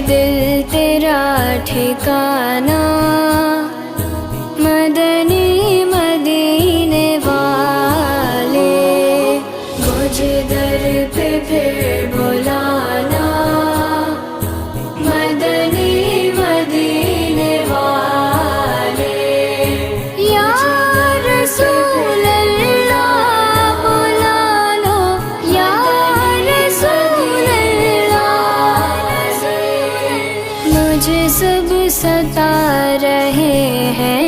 دل تیرا ٹھکانہ، مدنی مدینے والے، مجھے در پہ پھر بلانا، مدنی مدینے والے، یا رسول اللہ بلا لو، یا رسول اللہ، مجھے سب ستا رہے ہیں